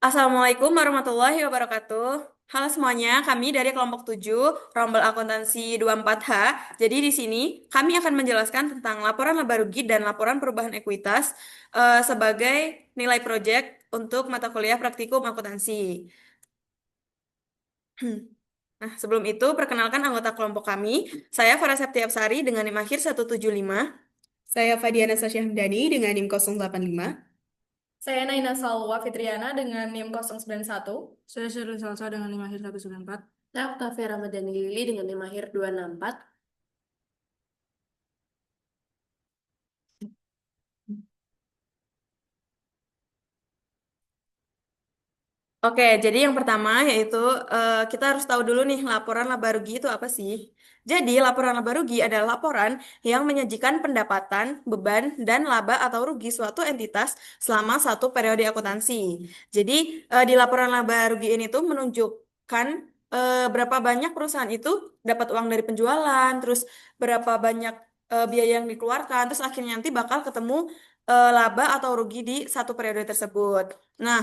Assalamualaikum warahmatullahi wabarakatuh. Halo semuanya, kami dari kelompok 7, Rombel Akuntansi 24H. Jadi di sini kami akan menjelaskan tentang laporan laba rugi dan laporan perubahan ekuitas sebagai nilai proyek untuk mata kuliah praktikum akuntansi. Nah, sebelum itu perkenalkan anggota kelompok kami. Saya Farah Septiapsari dengan NIM akhir 175. Saya Fadiana Sasya Hamdani dengan NIM 085. Saya Naina Salwa Fitriana dengan NIM 091. Saya Syahrul Salsa dengan 5 akhir 194. Saya Octavia Ramadhani Lili dengan NIM akhir 264. Oke, jadi yang pertama yaitu kita harus tahu dulu nih laporan laba rugi itu apa sih? Jadi laporan laba rugi adalah laporan yang menyajikan pendapatan, beban, dan laba atau rugi suatu entitas selama satu periode akuntansi. Jadi di laporan laba rugi ini tuh menunjukkan berapa banyak perusahaan itu dapat uang dari penjualan, terus berapa banyak biaya yang dikeluarkan, terus akhirnya nanti bakal ketemu laba atau rugi di satu periode tersebut. Nah,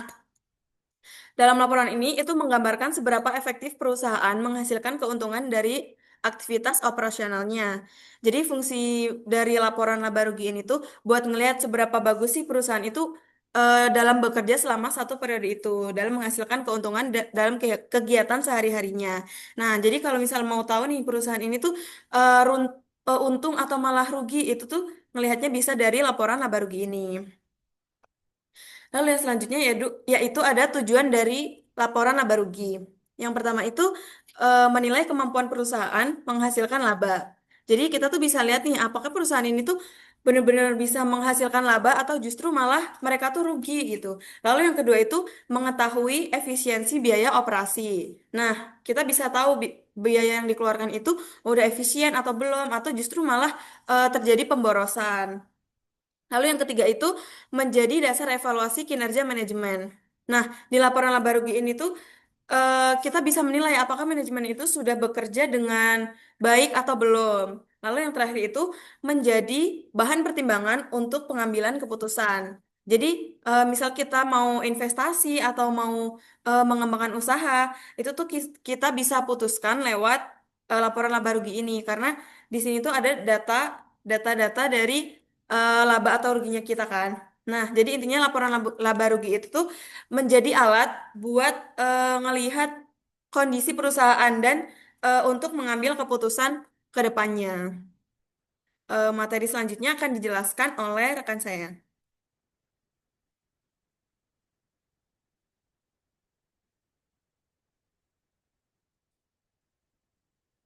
dalam laporan ini, itu menggambarkan seberapa efektif perusahaan menghasilkan keuntungan dari aktivitas operasionalnya. Jadi fungsi dari laporan laba rugi ini tuh buat ngelihat seberapa bagus sih perusahaan itu dalam bekerja selama satu periode itu, dalam menghasilkan keuntungan dalam kegiatan sehari-harinya. Nah, jadi kalau misal mau tahu nih perusahaan ini tuh untung atau malah rugi, itu tuh ngelihatnya bisa dari laporan laba rugi ini. Lalu yang selanjutnya yaitu ada tujuan dari laporan laba rugi. Yang pertama itu menilai kemampuan perusahaan menghasilkan laba. Jadi kita tuh bisa lihat nih apakah perusahaan ini tuh benar-benar bisa menghasilkan laba atau justru malah mereka tuh rugi gitu. Lalu yang kedua itu mengetahui efisiensi biaya operasi. Nah, kita bisa tahu biaya yang dikeluarkan itu udah efisien atau belum atau justru malah terjadi pemborosan. Lalu yang ketiga itu menjadi dasar evaluasi kinerja manajemen. Nah, di laporan laba rugi ini tuh kita bisa menilai apakah manajemen itu sudah bekerja dengan baik atau belum. Lalu yang terakhir itu menjadi bahan pertimbangan untuk pengambilan keputusan. Jadi, misal kita mau investasi atau mau mengembangkan usaha, itu tuh kita bisa putuskan lewat laporan laba rugi ini karena di sini tuh ada data-data dari laba atau ruginya kita kan. Nah, jadi intinya laporan laba rugi itu tuh menjadi alat buat ngelihat kondisi perusahaan dan untuk mengambil keputusan ke depannya. Materi selanjutnya akan dijelaskan oleh rekan saya.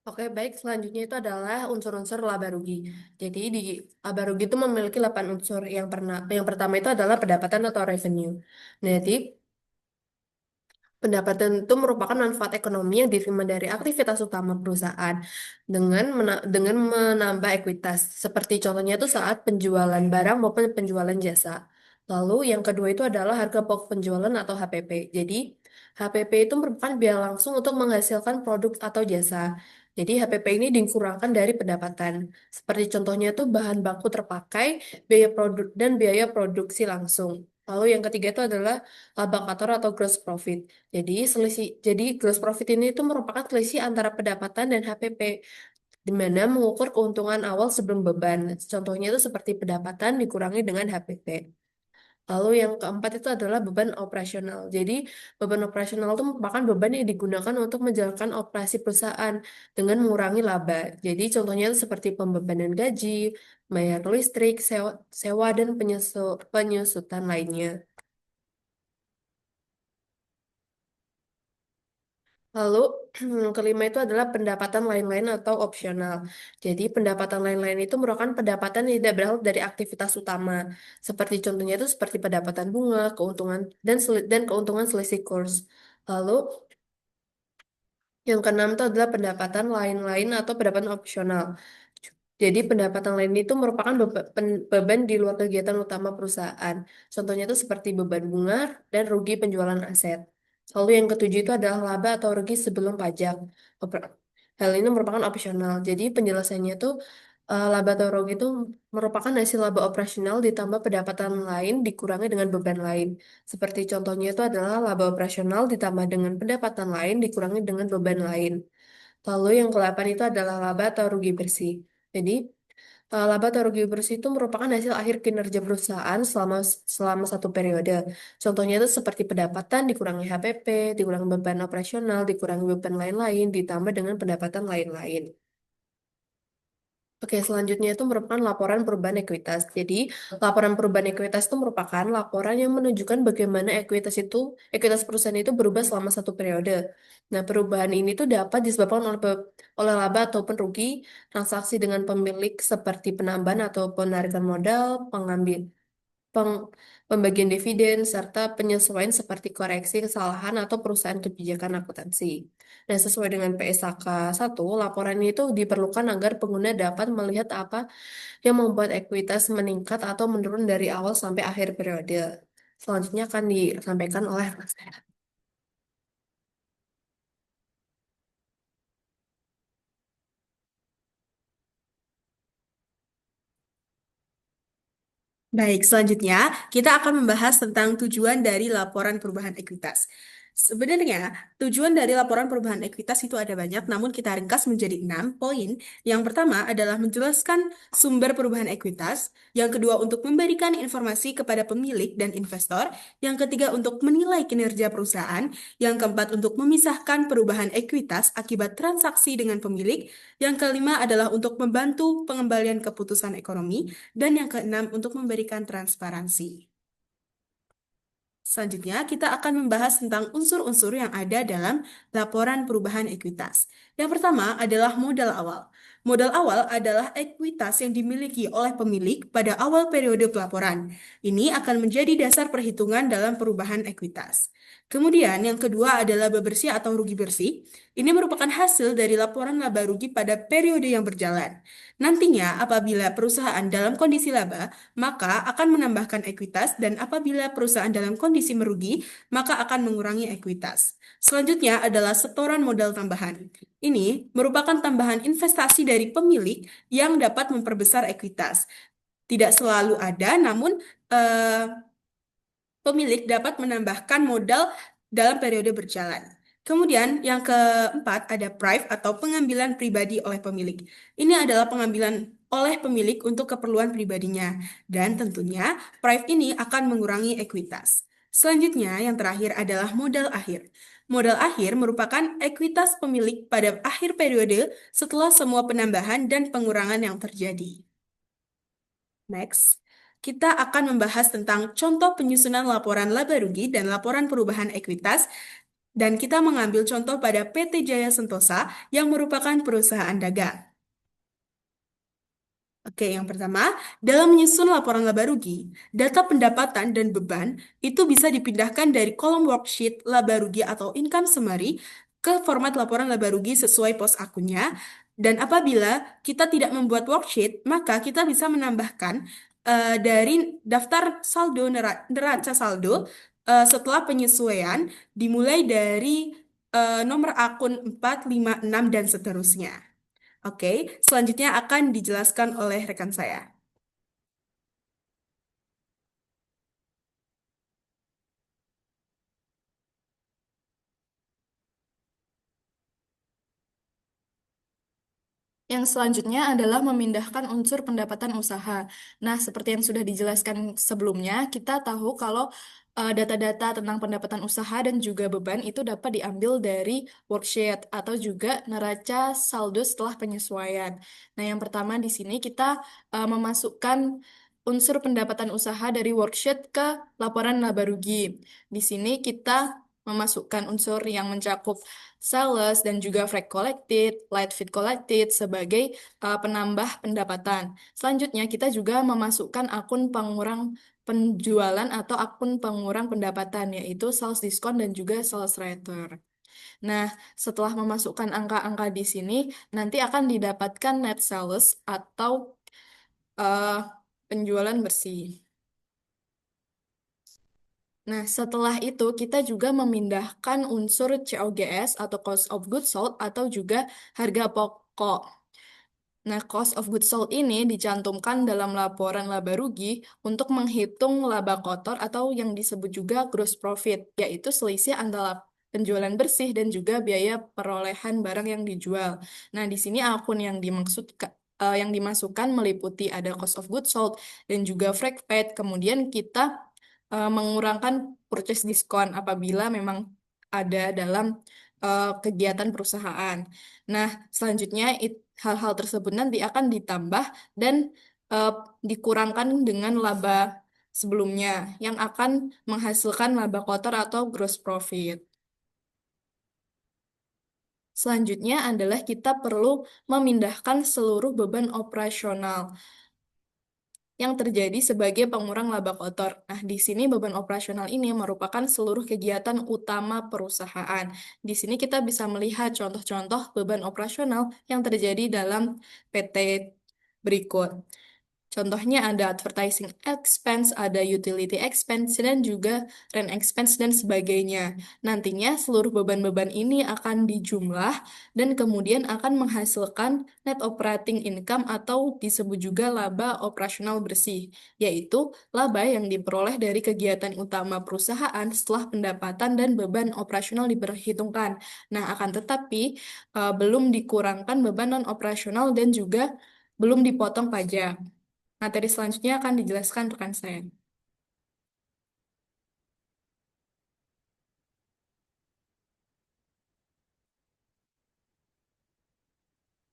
Oke, baik. Selanjutnya itu adalah unsur-unsur laba rugi. Jadi di laba rugi itu memiliki 8 unsur. Yang pertama itu adalah pendapatan atau revenue. Nah, jadi pendapatan itu merupakan manfaat ekonomi yang diterima dari aktivitas utama perusahaan dengan menambah ekuitas. Seperti contohnya itu saat penjualan barang maupun penjualan jasa. Lalu yang kedua itu adalah harga pokok penjualan atau HPP. Jadi HPP itu merupakan biaya langsung untuk menghasilkan produk atau jasa. Jadi HPP ini dikurangkan dari pendapatan. Seperti contohnya itu bahan baku terpakai, biaya produk dan biaya produksi langsung. Lalu yang ketiga itu adalah laba kantor atau gross profit. Jadi gross profit ini itu merupakan selisih antara pendapatan dan HPP, di mana mengukur keuntungan awal sebelum beban. Contohnya itu seperti pendapatan dikurangi dengan HPP. Lalu yang keempat itu adalah beban operasional. Jadi beban operasional itu merupakan beban yang digunakan untuk menjalankan operasi perusahaan dengan mengurangi laba. Jadi contohnya itu seperti pembebanan gaji, bayar listrik, sewa dan penyusutan lainnya. Lalu, yang kelima itu adalah pendapatan lain-lain atau opsional. Jadi, pendapatan lain-lain itu merupakan pendapatan yang tidak berasal dari aktivitas utama. Seperti contohnya itu seperti pendapatan bunga, keuntungan dan keuntungan selisih kurs. Lalu, yang keenam itu adalah pendapatan lain-lain atau pendapatan opsional. Jadi pendapatan lain itu merupakan beban di luar kegiatan utama perusahaan. Contohnya itu seperti beban bunga dan rugi penjualan aset. Lalu yang ketujuh itu adalah laba atau rugi sebelum pajak. Hal ini merupakan opsional. Jadi penjelasannya itu Laba atau rugi itu merupakan hasil laba operasional ditambah pendapatan lain dikurangi dengan beban lain. Seperti contohnya itu adalah laba operasional ditambah dengan pendapatan lain dikurangi dengan beban lain. Lalu yang ke-8 itu adalah laba atau rugi bersih. Jadi, laba atau rugi bersih itu merupakan hasil akhir kinerja perusahaan selama satu periode. Contohnya itu seperti pendapatan dikurangi HPP, dikurangi beban operasional, dikurangi beban lain-lain, ditambah dengan pendapatan lain-lain. Oke, selanjutnya itu merupakan laporan perubahan ekuitas. Jadi, laporan perubahan ekuitas itu merupakan laporan yang menunjukkan bagaimana ekuitas perusahaan itu berubah selama satu periode. Nah, perubahan ini tuh dapat disebabkan oleh laba ataupun rugi, transaksi dengan pemilik seperti penambahan atau penarikan modal, peng- pembagian dividen, serta penyesuaian seperti koreksi kesalahan atau perusahaan kebijakan akuntansi. Nah, sesuai dengan PSAK 1, laporan itu diperlukan agar pengguna dapat melihat apa yang membuat ekuitas meningkat atau menurun dari awal sampai akhir periode. Selanjutnya akan disampaikan oleh Mas. Baik, selanjutnya kita akan membahas tentang tujuan dari laporan perubahan ekuitas. Sebenarnya, tujuan dari laporan perubahan ekuitas itu ada banyak, namun kita ringkas menjadi 6 poin. Yang pertama adalah menjelaskan sumber perubahan ekuitas. Yang kedua, untuk memberikan informasi kepada pemilik dan investor. Yang ketiga, untuk menilai kinerja perusahaan. Yang keempat, untuk memisahkan perubahan ekuitas akibat transaksi dengan pemilik. Yang kelima adalah untuk membantu pengembalian keputusan ekonomi. Dan yang keenam, untuk memberikan transparansi. Selanjutnya, kita akan membahas tentang unsur-unsur yang ada dalam laporan perubahan ekuitas. Yang pertama adalah modal awal. Modal awal adalah ekuitas yang dimiliki oleh pemilik pada awal periode pelaporan. Ini akan menjadi dasar perhitungan dalam perubahan ekuitas. Kemudian, yang kedua adalah laba bersih atau rugi bersih. Ini merupakan hasil dari laporan laba rugi pada periode yang berjalan. Nantinya, apabila perusahaan dalam kondisi laba, maka akan menambahkan ekuitas, dan apabila perusahaan dalam kondisi merugi, maka akan mengurangi ekuitas. Selanjutnya adalah setoran modal tambahan. Ini merupakan tambahan investasi dari pemilik yang dapat memperbesar ekuitas. Tidak selalu ada, namun eh, pemilik dapat menambahkan modal dalam periode berjalan. Kemudian yang keempat ada PRIV atau pengambilan pribadi oleh pemilik. Ini adalah pengambilan oleh pemilik untuk keperluan pribadinya, dan tentunya PRIV ini akan mengurangi ekuitas. Selanjutnya yang terakhir adalah modal akhir. Modal akhir merupakan ekuitas pemilik pada akhir periode setelah semua penambahan dan pengurangan yang terjadi. Next, kita akan membahas tentang contoh penyusunan laporan laba rugi dan laporan perubahan ekuitas, dan kita mengambil contoh pada PT Jaya Sentosa yang merupakan perusahaan dagang. Oke, yang pertama, dalam menyusun laporan laba rugi, data pendapatan dan beban itu bisa dipindahkan dari kolom worksheet laba rugi atau income summary ke format laporan laba rugi sesuai pos akunnya. Dan apabila kita tidak membuat worksheet, maka kita bisa menambahkan dari daftar saldo neraca saldo setelah penyesuaian dimulai dari nomor akun 4, 5, 6, dan seterusnya. Oke, selanjutnya akan dijelaskan oleh rekan saya. Yang selanjutnya adalah memindahkan unsur pendapatan usaha. Nah, seperti yang sudah dijelaskan sebelumnya, kita tahu kalau data-data tentang pendapatan usaha dan juga beban itu dapat diambil dari worksheet atau juga neraca saldo setelah penyesuaian. Nah, yang pertama di sini kita memasukkan unsur pendapatan usaha dari worksheet ke laporan laba rugi. Di sini kita memasukkan unsur yang mencakup sales dan juga freight collected, light feed collected sebagai penambah pendapatan. Selanjutnya, kita juga memasukkan akun pengurang penjualan atau akun pengurang pendapatan, yaitu sales discount dan juga sales return. Nah, setelah memasukkan angka-angka di sini, nanti akan didapatkan net sales atau eh, penjualan bersih. Nah, setelah itu kita juga memindahkan unsur COGS atau cost of goods sold atau juga harga pokok. Nah, cost of goods sold ini dicantumkan dalam laporan laba rugi untuk menghitung laba kotor atau yang disebut juga gross profit, yaitu selisih antara penjualan bersih dan juga biaya perolehan barang yang dijual. Nah, di sini akun yang dimasukkan meliputi ada cost of goods sold dan juga freight paid. Kemudian kita mengurangkan purchase discount apabila memang ada dalam kegiatan perusahaan. Nah, selanjutnya hal-hal tersebut nanti akan ditambah dan eh, dikurangkan dengan laba sebelumnya yang akan menghasilkan laba kotor atau gross profit. Selanjutnya adalah kita perlu memindahkan seluruh beban operasional yang terjadi sebagai pengurang laba kotor. Nah, di sini beban operasional ini merupakan seluruh kegiatan utama perusahaan. Di sini kita bisa melihat contoh-contoh beban operasional yang terjadi dalam PT berikut. Contohnya ada advertising expense, ada utility expense, dan juga rent expense, dan sebagainya. Nantinya seluruh beban-beban ini akan dijumlah dan kemudian akan menghasilkan net operating income atau disebut juga laba operasional bersih, yaitu laba yang diperoleh dari kegiatan utama perusahaan setelah pendapatan dan beban operasional diperhitungkan. Nah, akan tetapi belum dikurangkan beban non-operasional dan juga belum dipotong pajak. Materi selanjutnya akan dijelaskan rekan saya.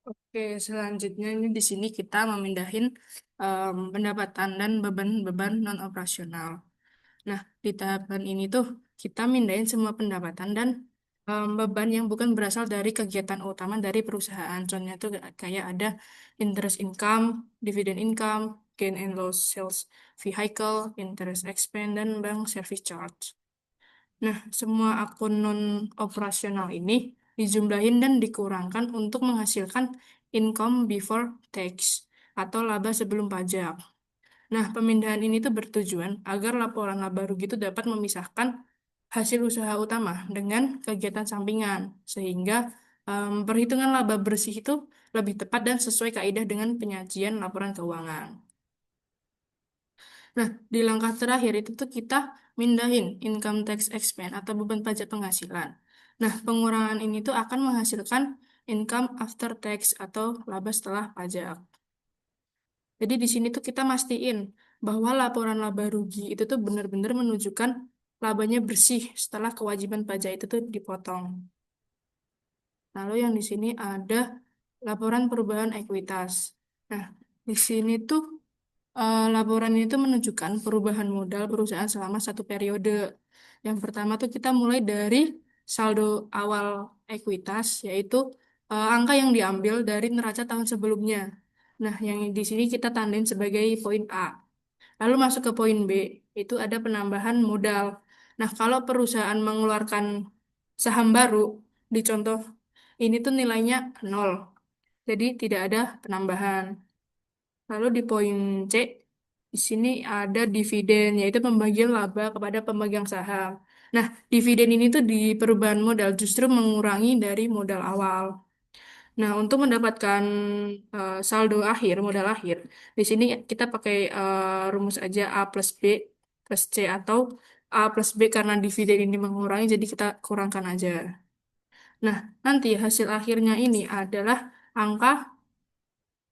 Oke, selanjutnya ini di sini kita memindahin pendapatan dan beban-beban non operasional. Nah, di tahapan ini tuh kita mindahin semua pendapatan dan beban yang bukan berasal dari kegiatan utama dari perusahaan. Contohnya tuh kayak ada interest income, dividend income, gain and loss sales vehicle, interest expense, dan bank service charge. Nah, semua akun non-operasional ini dijumlahin dan dikurangkan untuk menghasilkan income before tax atau laba sebelum pajak. Nah, pemindahan ini tuh bertujuan agar laporan laba rugi itu dapat memisahkan hasil usaha utama dengan kegiatan sampingan, sehingga perhitungan laba bersih itu lebih tepat dan sesuai kaidah dengan penyajian laporan keuangan. Nah, di langkah terakhir itu tuh kita mindahin income tax expense atau beban pajak penghasilan. Nah, pengurangan ini tuh akan menghasilkan income after tax atau laba setelah pajak. Jadi di sini tuh kita mastiin bahwa laporan laba rugi itu tuh benar-benar menunjukkan labanya bersih setelah kewajiban pajak itu tuh dipotong. Lalu yang di sini ada laporan perubahan ekuitas. Nah, di sini tuh laporan itu menunjukkan perubahan modal perusahaan selama satu periode. Yang pertama tuh kita mulai dari saldo awal ekuitas, yaitu angka yang diambil dari neraca tahun sebelumnya. Nah, yang di sini kita tandain sebagai poin A. Lalu masuk ke poin B, itu ada penambahan modal. Nah, kalau perusahaan mengeluarkan saham baru, di contoh ini tuh nilainya 0. Jadi tidak ada penambahan. Lalu di poin C, di sini ada dividen, yaitu pembagian laba kepada pemegang saham. Nah, dividen ini tuh di perubahan modal justru mengurangi dari modal awal. Nah, untuk mendapatkan saldo akhir, modal akhir, di sini kita pakai rumus aja A plus B plus C atau A plus B karena dividen ini mengurangi, jadi kita kurangkan aja. Nah, nanti hasil akhirnya ini adalah angka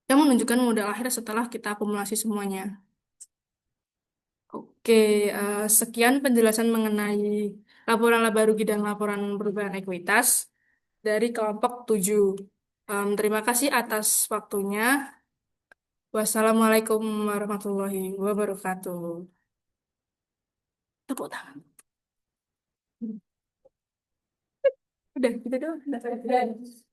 yang menunjukkan modal akhir setelah kita akumulasi semuanya. Oke, sekian penjelasan mengenai laporan laba rugi dan laporan perubahan ekuitas dari kelompok 7. Terima kasih atas waktunya. Wassalamualaikum warahmatullahi wabarakatuh. Tepuk tangan. Udah, gitu doang. Udah.